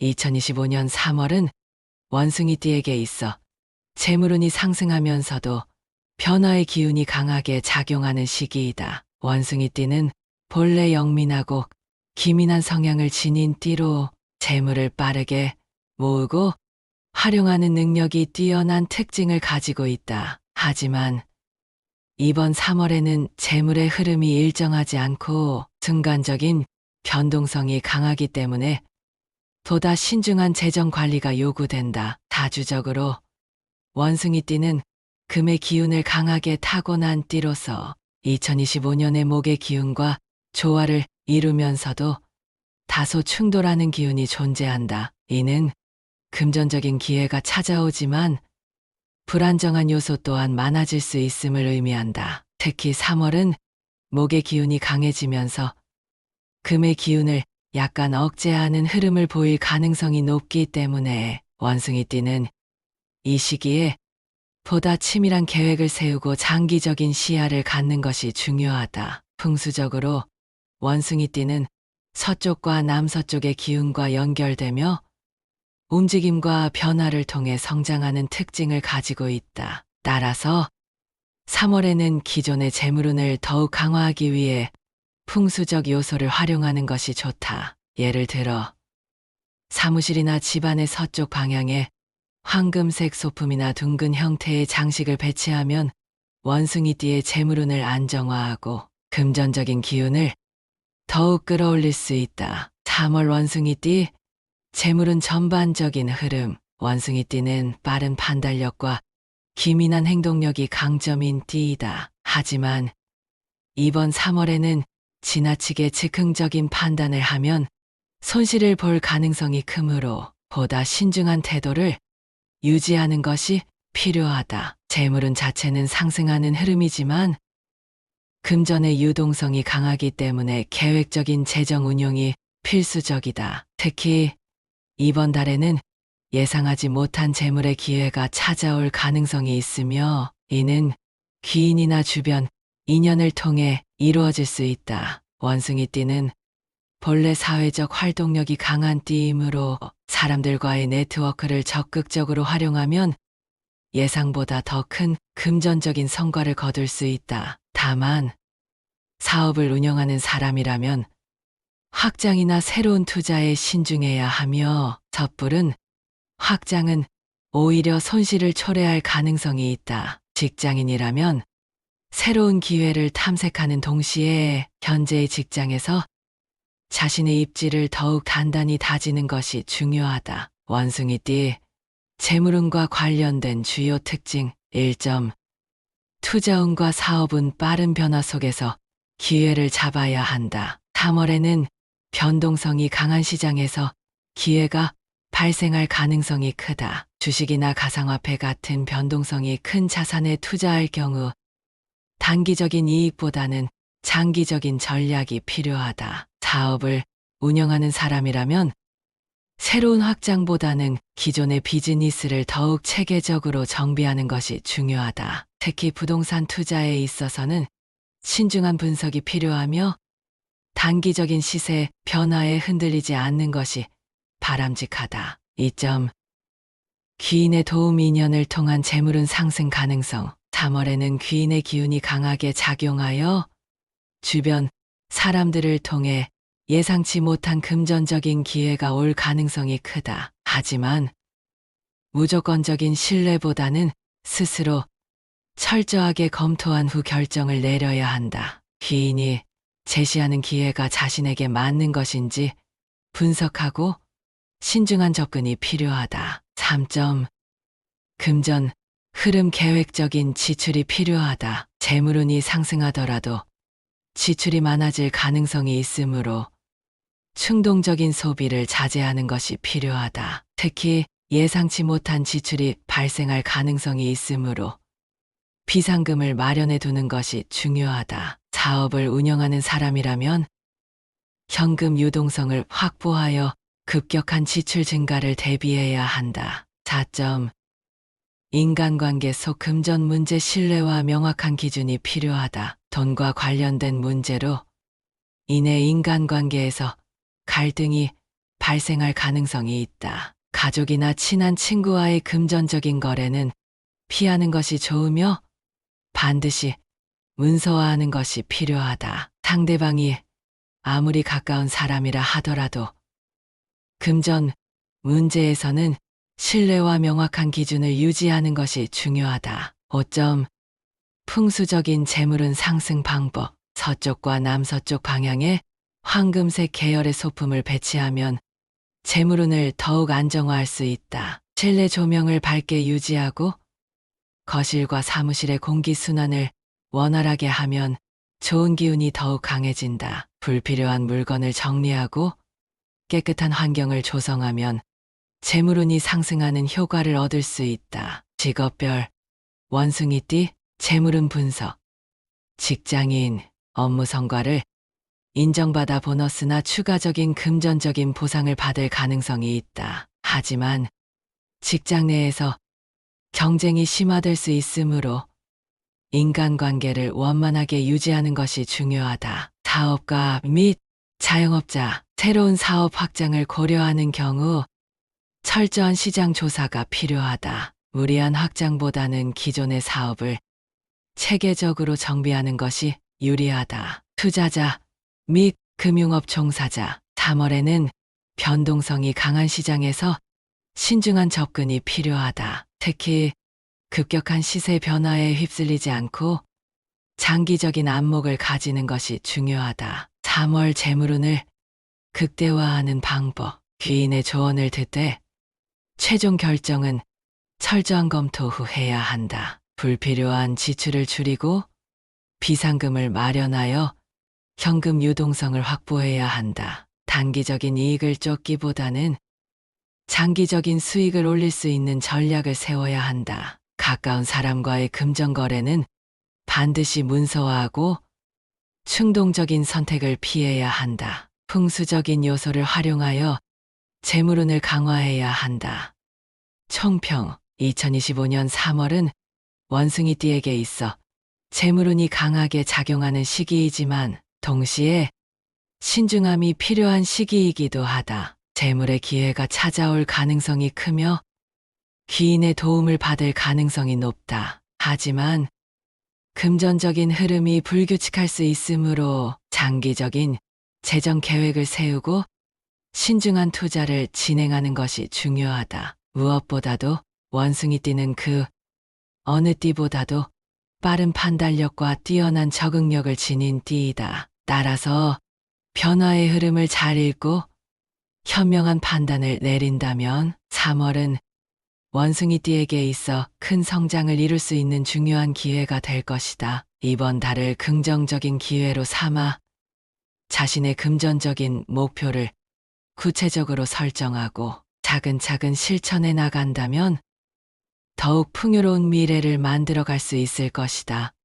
2025년 3월은 원숭이띠에게 있어 재물운이 상승하면서도 변화의 기운이 강하게 작용하는 시기이다. 원숭이띠는 본래 영민하고 기민한 성향을 지닌 띠로 재물을 빠르게 모으고 활용하는 능력이 뛰어난 특징을 가지고 있다. 하지만 이번 3월에는 재물의 흐름이 일정하지 않고 순간적인 변동성이 강하기 때문에 보다 신중한 재정 관리가 요구된다. 다주적으로 원숭이띠는 금의 기운을 강하게 타고난 띠로서 2025년의 목의 기운과 조화를 이루면서도 다소 충돌하는 기운이 존재한다. 이는 금전적인 기회가 찾아오지만 불안정한 요소 또한 많아질 수 있음을 의미한다. 특히 3월은 목의 기운이 강해지면서 금의 기운을 약간 억제하는 흐름을 보일 가능성이 높기 때문에 원숭이띠는 이 시기에 보다 치밀한 계획을 세우고 장기적인 시야를 갖는 것이 중요하다. 풍수적으로 원숭이띠는 서쪽과 남서쪽의 기운과 연결되며 움직임과 변화를 통해 성장하는 특징을 가지고 있다. 따라서 3월에는 기존의 재물운을 더욱 강화하기 위해 풍수적 요소를 활용하는 것이 좋다. 예를 들어 사무실이나 집안의 서쪽 방향에 황금색 소품이나 둥근 형태의 장식을 배치하면 원숭이띠의 재물운을 안정화하고 금전적인 기운을 더욱 끌어올릴 수 있다. 3월 원숭이띠 재물운 전반적인 흐름. 원숭이띠는 빠른 판단력과 기민한 행동력이 강점인 띠이다. 하지만 이번 3월에는 지나치게 즉흥적인 판단을 하면 손실을 볼 가능성이 크므로 보다 신중한 태도를 유지하는 것이 필요하다. 재물운 자체는 상승하는 흐름이지만 금전의 유동성이 강하기 때문에 계획적인 재정 운용이 필수적이다. 특히 이번 달에는 예상하지 못한 재물의 기회가 찾아올 가능성이 있으며 이는 귀인이나 주변 인연을 통해 이루어질 수 있다. 원숭이띠는 본래 사회적 활동력이 강한 띠이므로 사람들과의 네트워크를 적극적으로 활용하면 예상보다 더 큰 금전적인 성과를 거둘 수 있다. 다만 사업을 운영하는 사람이라면 확장이나 새로운 투자에 신중해야 하며 섣부른 확장은 오히려 손실을 초래할 가능성이 있다. 직장인이라면 새로운 기회를 탐색하는 동시에 현재의 직장에서 자신의 입지를 더욱 단단히 다지는 것이 중요하다. 원숭이띠 재물운과 관련된 주요 특징 1점 투자운과 사업은 빠른 변화 속에서 기회를 잡아야 한다. 3월에는 변동성이 강한 시장에서 기회가 발생할 가능성이 크다. 주식이나 가상화폐 같은 변동성이 큰 자산에 투자할 경우 단기적인 이익보다는 장기적인 전략이 필요하다. 사업을 운영하는 사람이라면 새로운 확장보다는 기존의 비즈니스를 더욱 체계적으로 정비하는 것이 중요하다. 특히 부동산 투자에 있어서는 신중한 분석이 필요하며 단기적인 시세 변화에 흔들리지 않는 것이 바람직하다. 2점 귀인의 도움 인연을 통한 재물운 상승 가능성. 3월에는 귀인의 기운이 강하게 작용하여 주변 사람들을 통해 예상치 못한 금전적인 기회가 올 가능성이 크다. 하지만 무조건적인 신뢰보다는 스스로 철저하게 검토한 후 결정을 내려야 한다. 귀인이 제시하는 기회가 자신에게 맞는 것인지 분석하고 신중한 접근이 필요하다. 3점 금전 흐름 계획적인 지출이 필요하다. 재물운이 상승하더라도 지출이 많아질 가능성이 있으므로 충동적인 소비를 자제하는 것이 필요하다. 특히 예상치 못한 지출이 발생할 가능성이 있으므로 비상금을 마련해 두는 것이 중요하다. 사업을 운영하는 사람이라면 현금 유동성을 확보하여 급격한 지출 증가를 대비해야 한다. 4점 인간관계 속 금전 문제 신뢰와 명확한 기준이 필요하다. 돈과 관련된 문제로 인해 인간관계에서 갈등이 발생할 가능성이 있다. 가족이나 친한 친구와의 금전적인 거래는 피하는 것이 좋으며 반드시 문서화하는 것이 필요하다. 상대방이 아무리 가까운 사람이라 하더라도 금전 문제에서는 신뢰와 명확한 기준을 유지하는 것이 중요하다. 5점. 풍수적인 재물운 상승 방법. 서쪽과 남서쪽 방향에 황금색 계열의 소품을 배치하면 재물운을 더욱 안정화할 수 있다. 실내 조명을 밝게 유지하고 거실과 사무실의 공기순환을 원활하게 하면 좋은 기운이 더욱 강해진다. 불필요한 물건을 정리하고 깨끗한 환경을 조성하면 재물운이 상승하는 효과를 얻을 수 있다. 직업별 원숭이띠 재물운 분석. 직장인 업무 성과를 인정받아 보너스나 추가적인 금전적인 보상을 받을 가능성이 있다. 하지만 직장 내에서 경쟁이 심화될 수 있으므로 인간관계를 원만하게 유지하는 것이 중요하다. 사업가 및 자영업자, 새로운 사업 확장을 고려하는 경우 철저한 시장 조사가 필요하다. 무리한 확장보다는 기존의 사업을 체계적으로 정비하는 것이 유리하다. 투자자 및 금융업 종사자, 3월에는 변동성이 강한 시장에서 신중한 접근이 필요하다. 특히 급격한 시세 변화에 휩쓸리지 않고 장기적인 안목을 가지는 것이 중요하다. 3월 재물운을 극대화하는 방법. 귀인의 조언을 듣되 최종 결정은 철저한 검토 후 해야 한다. 불필요한 지출을 줄이고 비상금을 마련하여 현금 유동성을 확보해야 한다. 단기적인 이익을 쫓기보다는 장기적인 수익을 올릴 수 있는 전략을 세워야 한다. 가까운 사람과의 금전거래는 반드시 문서화하고 충동적인 선택을 피해야 한다. 풍수적인 요소를 활용하여 재물운을 강화해야 한다. 총평. 2025년 3월은 원숭이띠에게 있어 재물운이 강하게 작용하는 시기이지만 동시에 신중함이 필요한 시기이기도 하다. 재물의 기회가 찾아올 가능성이 크며 귀인의 도움을 받을 가능성이 높다. 하지만 금전적인 흐름이 불규칙할 수 있으므로 장기적인 재정 계획을 세우고 신중한 투자를 진행하는 것이 중요하다. 무엇보다도 원숭이띠는 그 어느 띠보다도 빠른 판단력과 뛰어난 적응력을 지닌 띠이다. 따라서 변화의 흐름을 잘 읽고 현명한 판단을 내린다면 3월은 원숭이띠에게 있어 큰 성장을 이룰 수 있는 중요한 기회가 될 것이다. 이번 달을 긍정적인 기회로 삼아 자신의 금전적인 목표를 구체적으로 설정하고 차근차근 실천해 나간다면 더욱 풍요로운 미래를 만들어갈 수 있을 것이다.